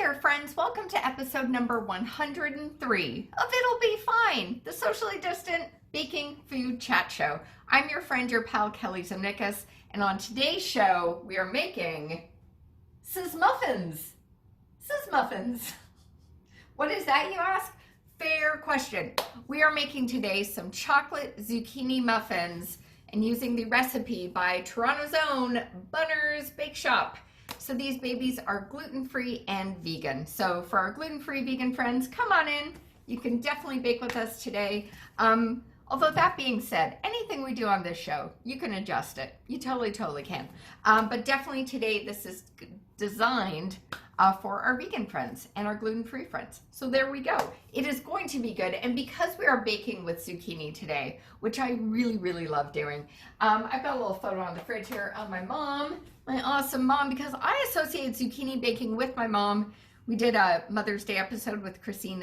there, friends. Welcome to episode number 103 of It'll Be Fine, the socially distant baking food chat show. I'm your friend, your pal, Kelly Zemnickis, and on today's show, we are making muffins. Muffins. What is that, you ask? Fair question. We are making today some chocolate zucchini muffins and using the recipe by Toronto's own Bunner's Bake Shop. So these babies are gluten-free and vegan. So for our gluten-free vegan friends, come on in. You can definitely bake with us today. Although that being said, anything we do on this show, you can adjust it. You totally can. But definitely today, this is designed for our vegan friends and our gluten-free friends. So there we go. It is going to be good. And because we are baking with zucchini today, which I really love doing, I've got a little photo on the fridge here of my mom, my awesome mom, because I associate zucchini baking with my mom. We did a Mother's Day episode with Christine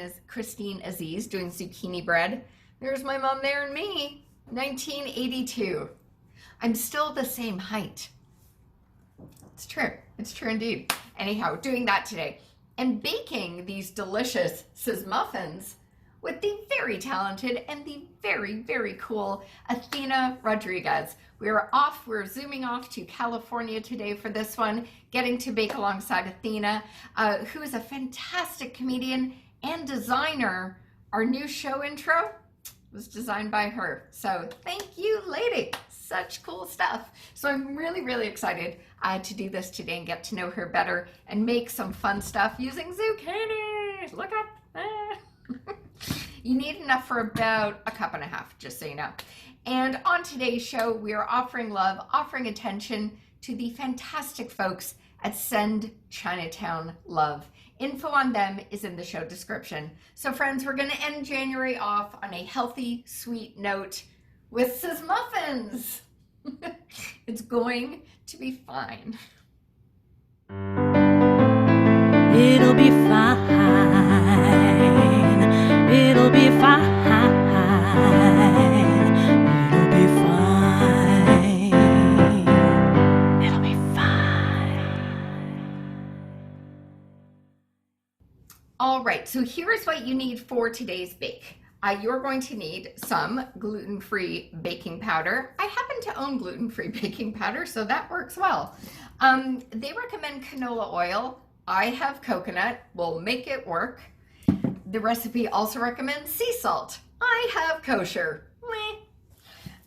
Aziz doing zucchini bread. There's my mom there and me, 1982. I'm still the same height. It's true. It's true indeed. Anyhow, doing that today and baking these delicious muffins with the very talented and the very cool Athena Rodriguez. We're zooming off to California today for this one, getting to bake alongside Athena, who is a fantastic comedian and designer. Our new show intro was designed by her. So thank you, lady. Such cool stuff. So I'm really excited to do this today and get to know her better and make some fun stuff using zucchini. Look up. You need enough for about a cup and a half, just so you know. And on today's show, we are offering love, offering attention to the fantastic folks at Send Chinatown Love. Info on them is in the show description. So friends, we're going to end January off on a healthy, sweet note with muffins. It's going to be fine. It'll be fine. It'll be fine. It'll be fine. It'll be fine. All right, so here's what you need for today's bake. You're going to need some gluten-free baking powder. I happen to own gluten-free baking powder, so that works well. They recommend canola oil. I have coconut. We'll make it work. The recipe also recommends sea salt. I have kosher. Meh.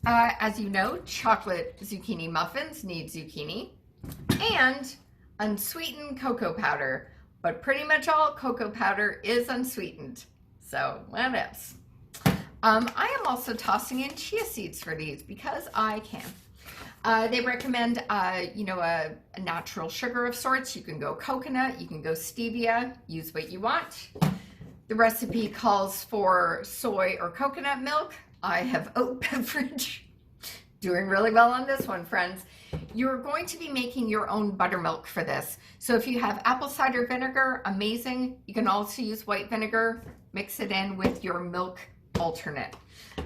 As you know, chocolate zucchini muffins need zucchini and unsweetened cocoa powder, but pretty much all cocoa powder is unsweetened. So what else? I am also tossing in chia seeds for these because I can. They recommend, a natural sugar of sorts. You can go coconut, you can go stevia, use what you want. The recipe calls for soy or coconut milk. I have oat beverage. Doing really well on this one, friends. You're going to be making your own buttermilk for this. So if you have apple cider vinegar, amazing. You can also use white vinegar. Mix it in with your milk alternate.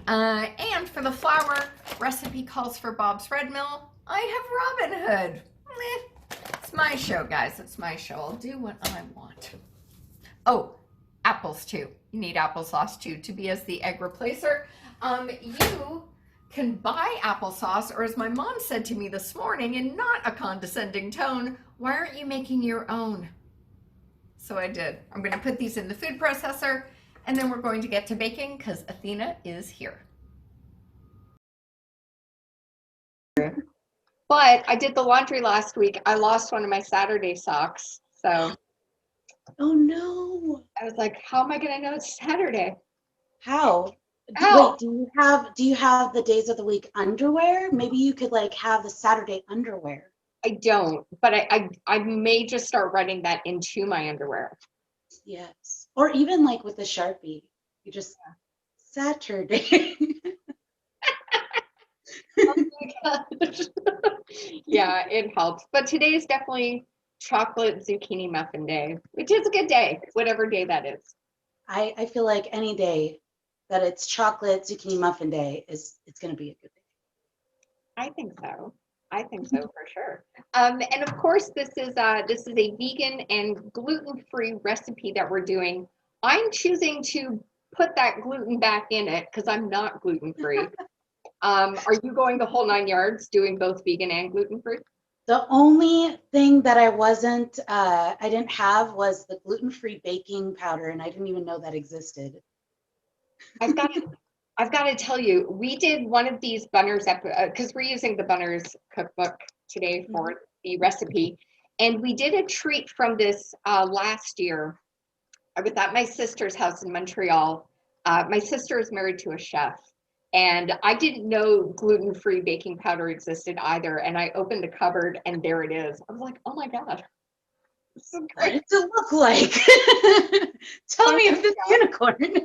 And for the flour, recipe calls for Bob's Red Mill. I have Robin Hood. It's my show, guys. It's my show. I'll do what I want. Oh, apples too. You need applesauce too to be as the egg replacer. You can buy applesauce, or as my mom said to me this morning in not a condescending tone, why aren't you making your own? So I did. I'm going to put these in the food processor, and then we're going to get to baking because Athena is here. But I did the laundry last week. I lost one of my Saturday socks. So oh no. I was like, how am I going to know it's Saturday? How? Ow. Wait, do you have the days of the week underwear? Maybe you could like have the Saturday underwear. I don't, but I may just start writing that into my underwear. Yes. Or even like with the Sharpie. You just Saturday. Oh my gosh. Yeah, it helps. But today is definitely chocolate zucchini muffin day, which is a good day, whatever day that is. I feel like any day that it's chocolate zucchini muffin day it's going to be a good day. I think so. I think so for sure. And of course, this is a vegan and gluten-free recipe that we're doing. I'm choosing to put that gluten back in it because I'm not gluten-free. Are you going the whole 9 yards, doing both vegan and gluten-free? The only thing that I didn't have was the gluten-free baking powder, and I didn't even know that existed. I've got to tell you, we did one of these Bunners because we're using the Bunners cookbook today for the recipe, and we did a treat from this last year. I was at my sister's house in Montreal. My sister is married to a chef, and I didn't know gluten-free baking powder existed either. And I opened the cupboard, and there it is. I was like, oh my God. This is What great. does it look like? Tell me of this unicorn.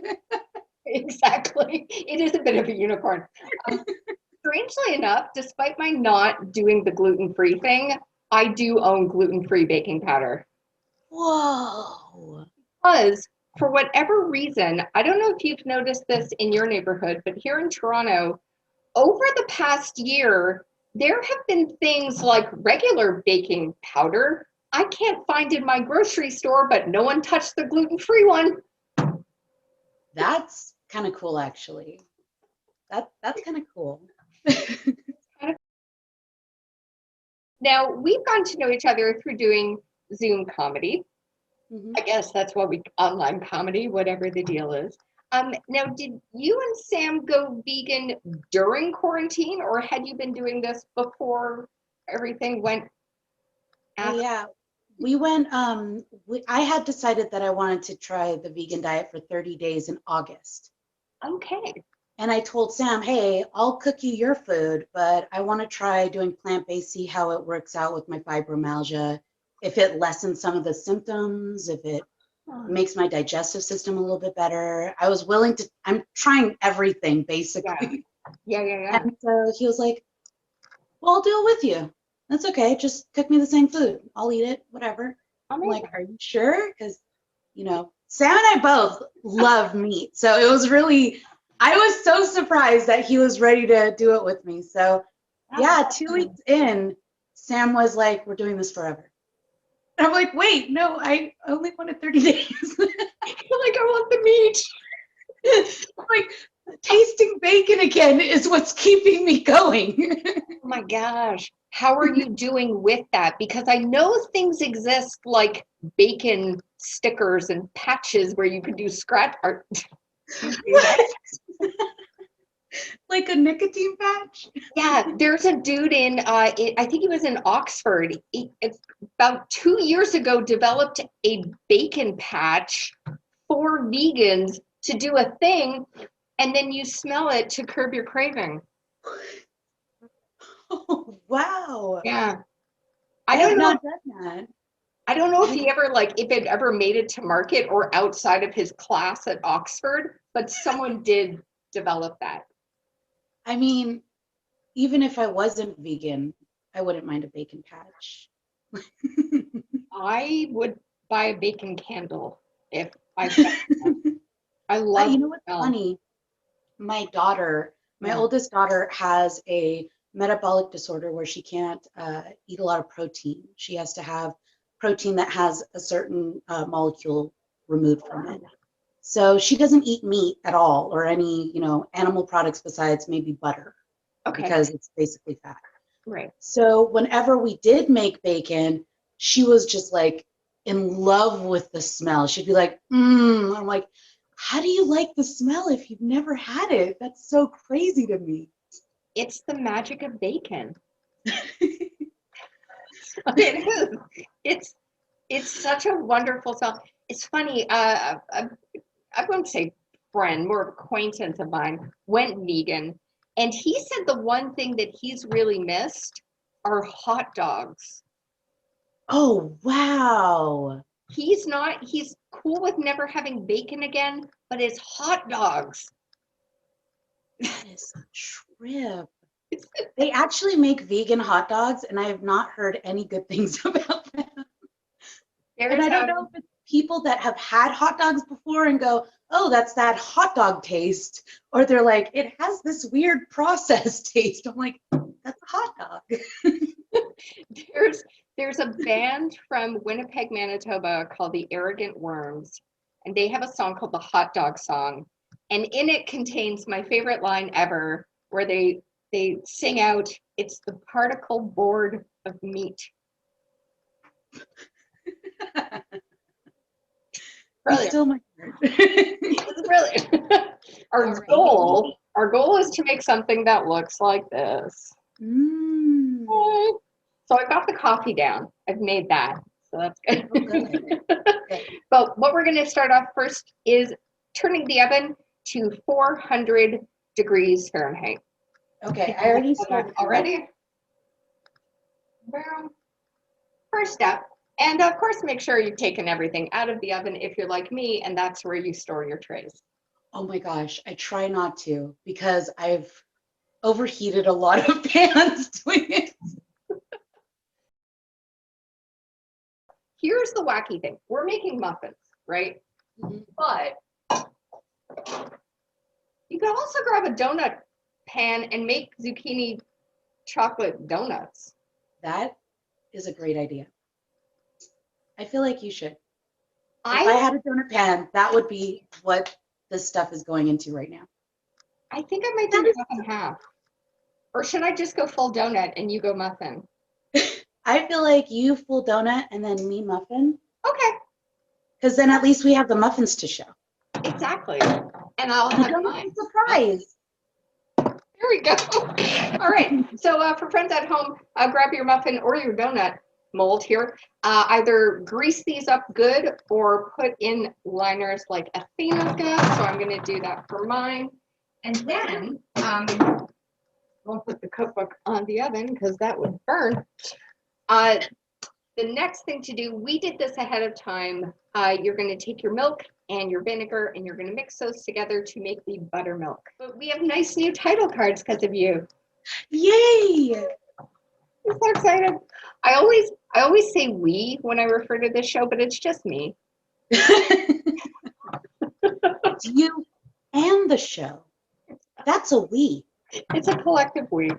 Exactly. It is a bit of a unicorn. Strangely enough, despite my not doing the gluten-free thing, I do own gluten-free baking powder. Whoa. Because for whatever reason, I don't know if you've noticed this in your neighborhood, but here in Toronto, over the past year, there have been things like regular baking powder I can't find in my grocery store, but no one touched the gluten-free one. That's kind of cool, actually. That's kind of cool. Now, we've gotten to know each other through doing Zoom comedy. I guess that's what online comedy, whatever the deal is. Now, did you and Sam go vegan during quarantine, or had you been doing this before everything went Oh, out? yeah. We went, I had decided that I wanted to try the vegan diet for 30 days in August. Okay. And I told Sam, hey, I'll cook you your food, but I want to try doing plant-based, see how it works out with my fibromyalgia, if it lessens some of the symptoms, if it makes my digestive system a little bit better. I was willing to, I'm trying everything basically. Yeah. And so he was like, well, I'll do it with you. That's okay. Just cook me the same food. I'll eat it, whatever. I'm like, are you sure? Because, Sam and I both love meat. So it was really, I was so surprised that he was ready to do it with me. So yeah, 2 weeks in, Sam was like, we're doing this forever. And I'm like, wait, no, I only wanted 30 days. Like, I want the meat. Like, tasting bacon again is what's keeping me going. Oh my gosh. How are you doing with that? Because I know things exist like bacon stickers and patches where you can do scratch art. Like a nicotine patch? Yeah, there's a dude I think he was in Oxford. About 2 years ago, developed a bacon patch for vegans to do a thing, and then you smell it to curb your craving. Oh, wow. Yeah. I have not done that. I don't know if if it ever made it to market or outside of his class at Oxford, but someone did develop that. I mean, even if I wasn't vegan, I wouldn't mind a bacon patch. I would buy a bacon candle if I found I love You know what's smell. funny? My oldest daughter has a metabolic disorder where she can't eat a lot of protein. She has to have protein that has a certain molecule removed from it. So she doesn't eat meat at all or any, animal products besides maybe butter because it's basically fat. Right. So whenever we did make bacon, she was just like in love with the smell. She'd be like, I'm like, how do you like the smell if you've never had it? That's so crazy to me. It's the magic of bacon. It is. It's such a wonderful smell. It's funny. I won't say friend, more acquaintance of mine went vegan, and he said the one thing that he's really missed are hot dogs. Oh, wow. He's cool with never having bacon again, but it's hot dogs. That is a trip. They actually make vegan hot dogs, and I have not heard any good things about them. And I don't know if it's people that have had hot dogs before and go, oh, that's that hot dog taste. Or they're like, it has this weird processed taste. I'm like, That's a hot dog. There's a band from Winnipeg, Manitoba called the Arrogant Worms, and they have a song called the Hot Dog Song. And in it contains my favorite line ever, where they sing out, "It's the particle board of meat." Brilliant. Still my heart. It's brilliant. Our goal is to make something that looks like this. So I got the coffee down. I've made that, so that's good. Okay. But what we're going to start off first is turning the oven to 400 degrees Fahrenheit. Okay, I already started. Already? Boom. First step. And of course, make sure you've taken everything out of the oven if you're like me, and that's where you store your trays. Oh my gosh, I try not to because I've overheated a lot of pans doing it. Here's the wacky thing. We're making muffins, right? Mhm. But you can also grab a donut pan and make zucchini chocolate donuts. That is a great idea. I feel like you should. If I had a donut pan, that would be what this stuff is going into right now. I think I might do half and half. Or should I just go full donut and you go muffin? I feel like you full donut and then me muffin. Okay. Because then at least we have the muffins to show. Exactly. And I'll have mine. Surprise. There we go. All right. So for friends at home, grab your muffin or your donut mold here. Either grease these up good or put in liners like Athena's got. So I'm going to do that for mine. And then won't put the cookbook on the oven because that would burn. The next thing to do, we did this ahead of time. You're going to take your milk and your vinegar and you're going to mix those together to make the buttermilk. But we have nice new title cards because of you. Yay! I'm so excited. I always say we when I refer to this show, but it's just me. It's you and the show. That's a we. It's a collective we.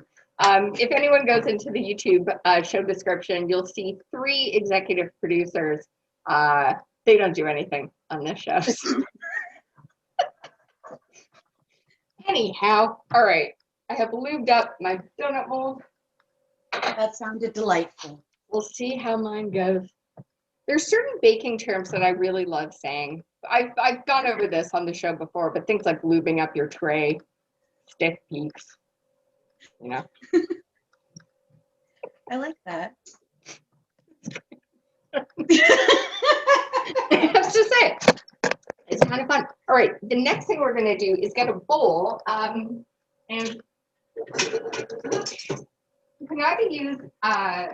If anyone goes into the YouTube show description, you'll see 3 executive producers. They don't do anything on this show. Anyhow, all right. I have lubed up my donut mold. That sounded delightful. We'll see how mine goes. There's certain baking terms that I really love saying. I've gone over this on the show before, but things like lubing up your tray, stiff peaks, you know. I like that. I have to say it. It's kind of fun. All right, the next thing we're going to do is get a bowl, and you can either use a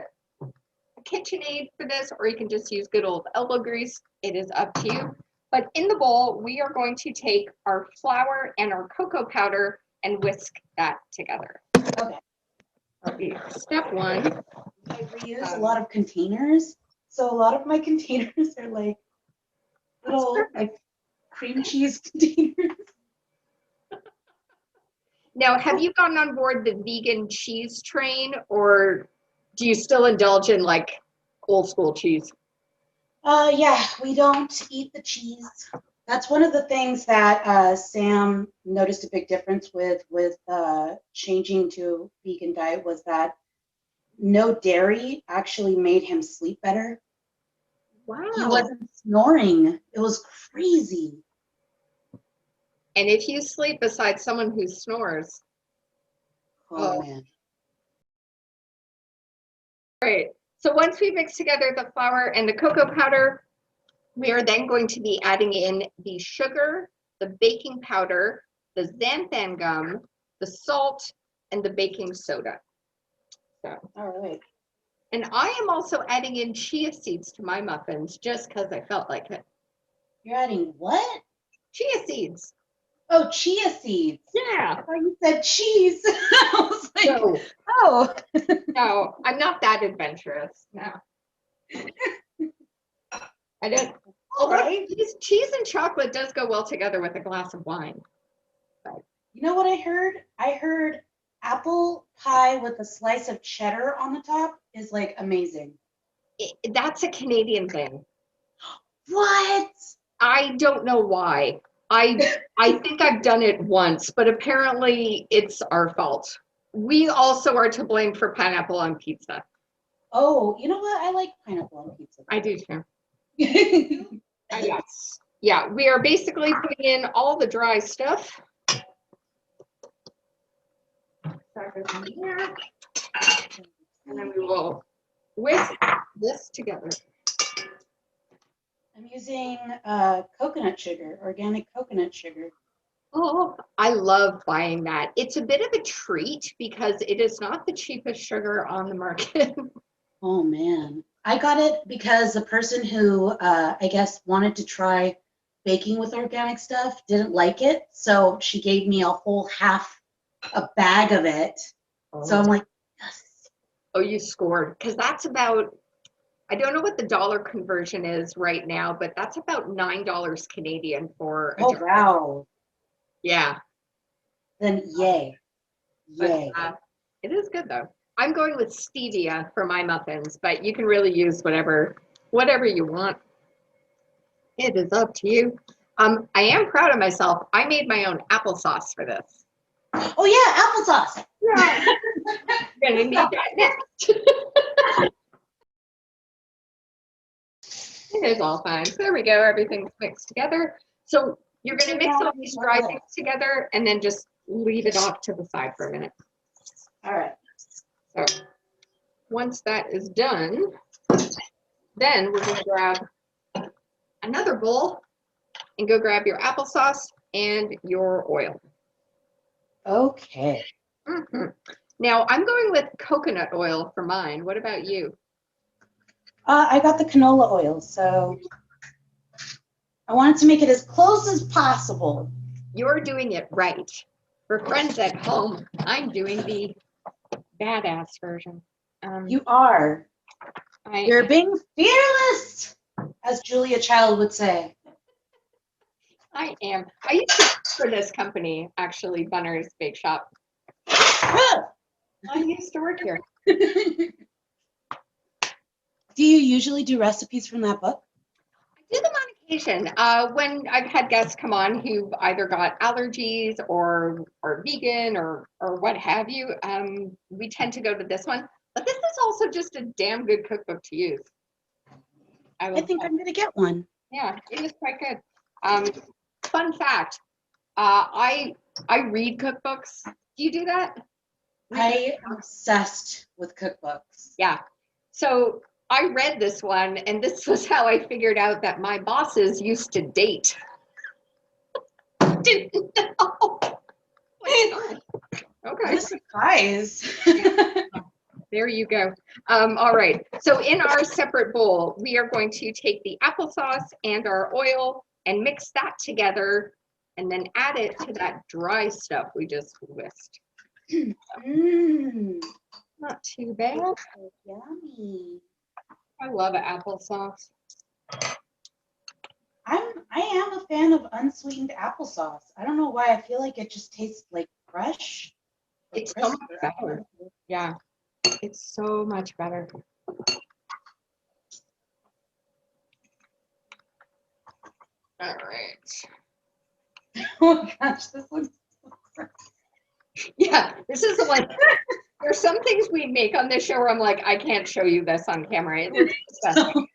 KitchenAid for this, or you can just use good old elbow grease. It is up to you. But in the bowl, we are going to take our flour and our cocoa powder and whisk that together. Okay. That'll be step 1. I reuse a lot of containers. So a lot of my containers are like little like cream cheese containers. Now, have you gotten on board the vegan cheese train, or do you still indulge in like old school cheese? Yeah, we don't eat the cheese. That's one of the things that Sam noticed a big difference with changing to vegan diet was that no dairy actually made him sleep better. Wow. He wasn't snoring. It was crazy. And if you sleep beside someone who snores. Oh man. Great. So once we mix together the flour and the cocoa powder, we are then going to be adding in the sugar, the baking powder, the xanthan gum, the salt, and the baking soda. So, all right. And I am also adding in chia seeds to my muffins just because I felt like it. You're adding what? Chia seeds. Oh, chia seeds. Yeah. I thought you said cheese. I was like, No. oh. No, I'm not that adventurous. No. I don't. Although Right. cheese and chocolate does go well together with a glass of wine. You know what I heard? I heard apple pie with a slice of cheddar on the top is like amazing. That's a Canadian thing. What? I don't know why. I think I've done it once, but apparently it's our fault. We also are to blame for pineapple on pizza. Oh, you know what? I like pineapple on pizza. I do too. Yes. Yeah, we are basically putting in all the dry stuff. That goes in here. And then we will whisk this together. I'm using coconut sugar, organic coconut sugar. Oh, I love buying that. It's a bit of a treat because it is not the cheapest sugar on the market. Oh man. I got it because the person who I guess wanted to try baking with organic stuff didn't like it. So she gave me a whole a bag of it. So I'm like, yes. Oh, you scored. Because that's about, I don't know what the dollar conversion is right now, but that's about $9 Canadian for a Oh jar. wow. Yeah. Then yay. Yay. But, it is good though. I'm going with stevia for my muffins, but you can really use whatever you want. It is up to you. I am proud of myself. I made my own applesauce for this. Oh yeah, applesauce. Yeah. You're gonna need that next. It is all fine. There we go. Everything's mixed together. So you're gonna mix all these dry things together and then just leave it off to the side for a minute. All right. So once that is done, then we're gonna grab another bowl and go grab your applesauce and your oil. Okay. Now I'm going with coconut oil for mine. What about you? I got the canola oil, so I wanted to make it as close as possible. You're doing it right. For friends at home, I'm doing the badass version. You are. You're I being fearless, as Julia Child would say. am. I used to work for this company, actually, Bunner's Bake Shop. I used to work here. Do you usually do recipes from that book? I do them on occasion. When I've had guests come on who've either got allergies or vegan or what have you, we tend to go to this one. But this is also just a damn good cookbook to use. I think I'm going to get one. Yeah, it is quite good. Fun fact, I read cookbooks. Do you do that? I am obsessed with cookbooks. Yeah. So I read this one, and this was how I figured out that my bosses used to date. Didn't know. Okay. What a surprise. There you go. All right. So in our separate bowl, we are going to take the applesauce and our oil and mix that together and then add it to that dry stuff we just whisked. Not too bad. So yummy. I love applesauce. I am a fan of unsweetened applesauce. I don't know why. I feel like it just tastes like fresh. It's so much better. Yeah, it's so much better. All right. Oh my gosh, this looks so gross. Yeah, this is like, there's some things we make on this show where I'm like, I can't show you this on camera. It looks disgusting.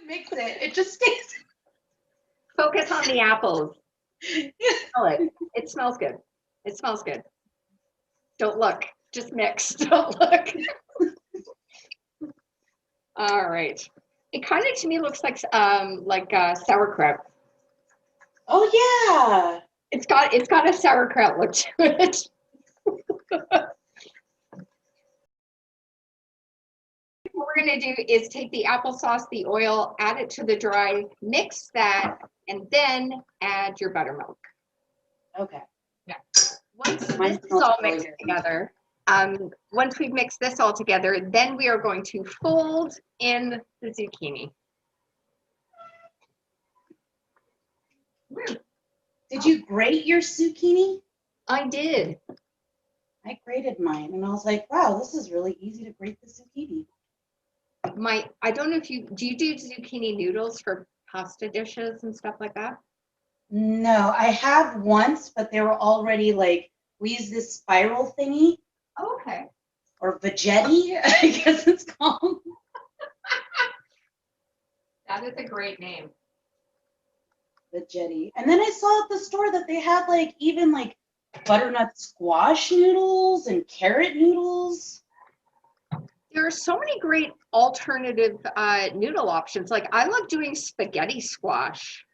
Mix it. It just tastes. Focus on the apples. Smell it. It smells good. It smells good. Don't look. Just mix. Don't look. All right. It kind of to me looks like sauerkraut. Oh yeah. It's got a sauerkraut look to it. What we're going to do is take the applesauce, the oil, add it to the dry, mix that, and then add your buttermilk. Okay. Yeah. Once this is all mixed together, once we've mixed this all together, then we are going to fold in the zucchini. Did you grate your zucchini? I did. I grated mine and I was like, wow, this is really easy to grate the zucchini. I don't know if do you do zucchini noodles for pasta dishes and stuff like that? No, I have once, but they were already like, we use this spiral thingy. Oh, okay. Or Vegetti, I guess it's called. That is a great name. Vegetti. And then I saw at the store that they had like even like butternut squash noodles and carrot noodles. There are so many great alternative noodle options. Like I love doing spaghetti squash.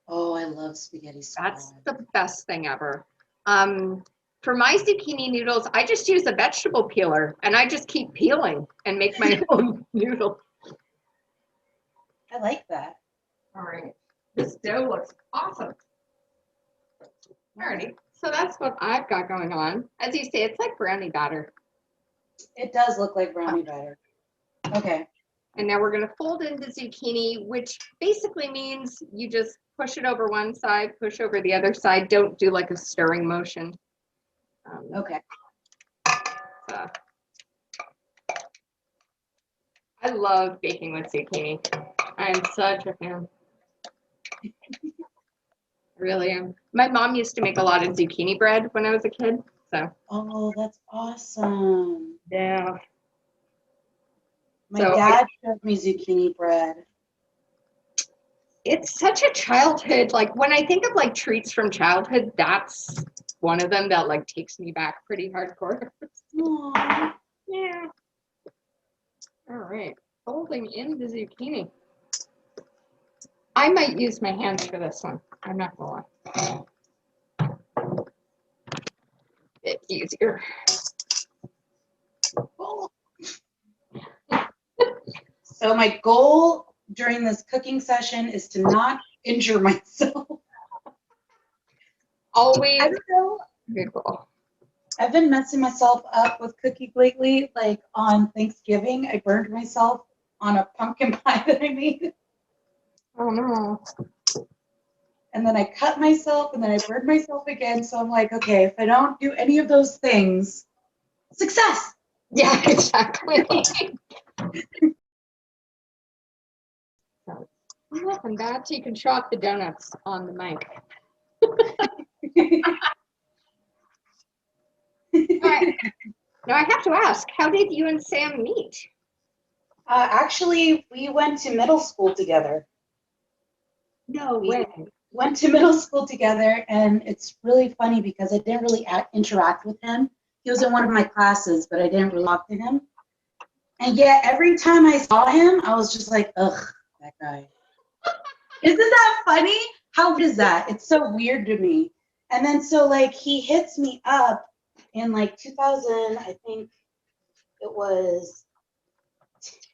Oh, I love spaghetti squash. That's the best thing ever. For my zucchini noodles, I just use a vegetable peeler and I just keep peeling and make my own noodle. I like that. All right. This dough looks awesome. Alrighty. So that's what I've got going on. As you say, it's like brownie batter. It does look like brownie batter. Okay. And now we're going to fold into zucchini, which basically means you just push it over one side, push over the other side. Don't do like a stirring motion. Okay. I love baking with zucchini. I'm such a fan. I really am. My mom used to make a lot of zucchini bread when I was a kid. So. Oh, that's awesome. Yeah. My dad showed me zucchini bread. It's such a childhood, like when I think of like treats from childhood, that's one of them that like takes me back pretty hardcore. Aww. Yeah. All right. Folding in the zucchini. I might use my hands for this one. I'm not gonna lie. Bit easier. So my goal during this cooking session is to not injure myself. Always. I don't know. Good goal. I've been messing myself up with cookies lately. Like on Thanksgiving, I burned myself on a pumpkin pie that I made. Oh no. And then I cut myself and then I burned myself again. So I'm like, okay, if I don't do any of those things, success. Yeah, exactly. And that you can show off the donuts on the mic. All right. Now I have to ask, how did you and Sam meet? Actually, we went to middle school together. No way. Went to middle school together, and it's really funny because I didn't really interact with him. He was in one of my classes, but I didn't really talk to him. And yet, every time I saw him, I was just like, ugh, that guy. Isn't that funny? How is that? It's so weird to me. And then so like he hits me up in like 2000, I think it was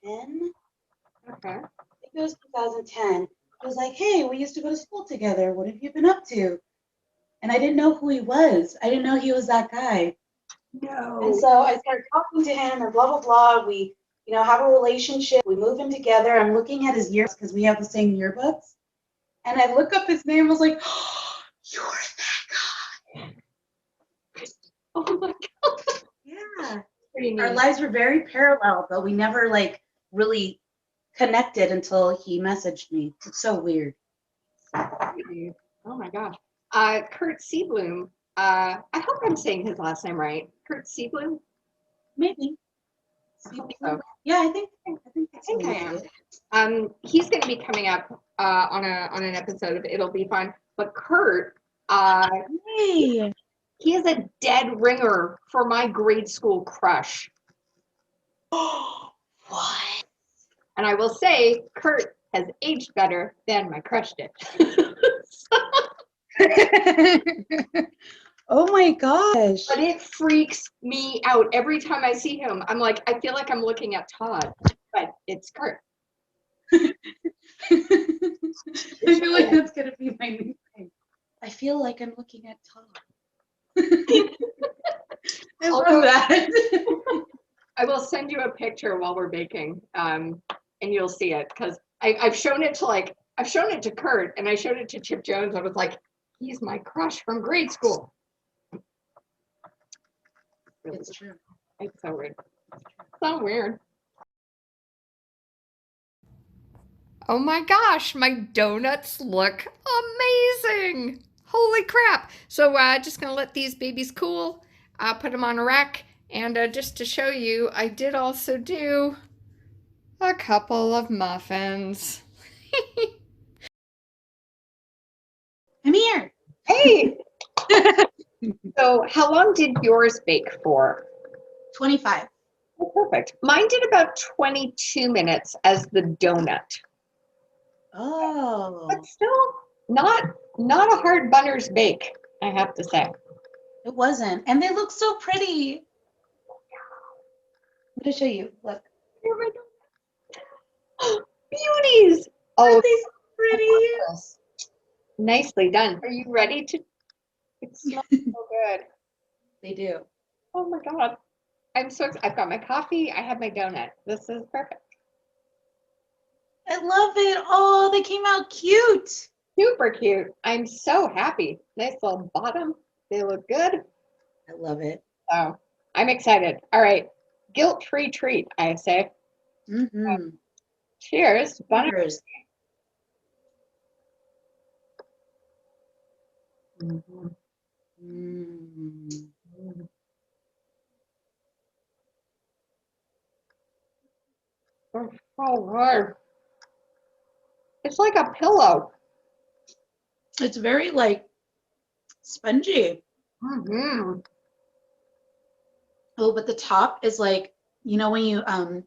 10. Okay. I think it was 2010. He was like, hey, we used to go to school together. What have you been up to? And I didn't know who he was. I didn't know he was that guy. No. And so I started talking to him and blah, blah, blah. We, have a relationship. We move in together. I'm looking at his yearbooks because we have the same yearbooks. And I look up his name. I was like, oh, you're that guy. Oh my God. Yeah. Pretty neat. Our lives were very parallel, but we never like really connected until he messaged me. It's so weird. Oh my gosh. Kurt Seabloom. I hope I'm saying his last name right. Kurt Seabloom? Maybe. So. Yeah, I think I am. He's going to be coming up on an episode of It'll Be Fun. But Kurt, hey. He is a dead ringer for my grade school crush. What? And I will say, Kurt has aged better than my crush did. Oh my gosh. But it freaks me out every time I see him. I'm like, I feel like I'm looking at Todd, but it's Kurt. I feel like that's going to be my new thing. I feel like I'm looking at Todd. I love that. I will send you a picture while we're baking, and you'll see it because I've shown it to Kurt and I showed it to Chip Jones. I was like, he's my crush from grade school. really It's true. It's so weird. So weird. Oh my gosh, my donuts look amazing. Holy crap. So just gonna let these babies cool, put them on a rack, and just to show you, I did also do a couple of muffins. I'm here. Hey, so how long did yours bake for? 25. Oh, perfect. Mine did about 22 minutes as the donut. Oh, But still not a hard bunner's bake, I have to say. it wasn't. And they look so pretty. I'm going to show you. Look. Beauties! Aren't Oh, they so pretty? yes. Nicely done. Are you ready to? It smells so good. They do. Oh my God. I'm so excited. I've got my coffee. I have my donut. This is perfect. I love it. Oh, they came out cute. Super cute. I'm so happy. Nice little bottom. They look good. I love it. So I'm excited. All right. Guilt-free treat, I say. Mm-hmm. Cheers. Bunny. Cheers. Mhm. Mm. Oh, so good. It's like a pillow. It's very like spongy. Mm-hmm. Oh, but the top is like, you know, when you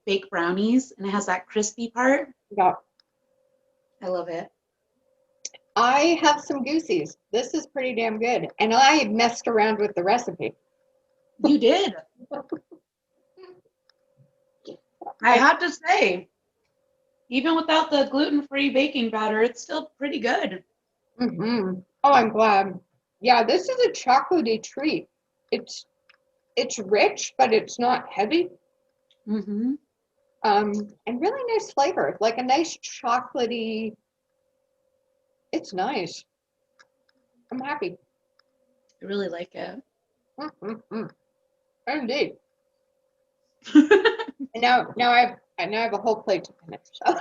bake brownies and it has that crispy part. Yeah. I love it. I have some goosies. This is pretty damn good. And I messed around with the recipe. You did. I have to say, even without the gluten-free baking powder, it's still pretty good. Mm-hmm. Oh, I'm glad. Yeah, this is a chocolatey treat. It's rich, but it's not heavy. Mm-hmm. And really nice flavor, like a nice chocolatey. It's nice. I'm happy. I really like it. Mm-hmm. Indeed. And now I have a whole plate to finish. So.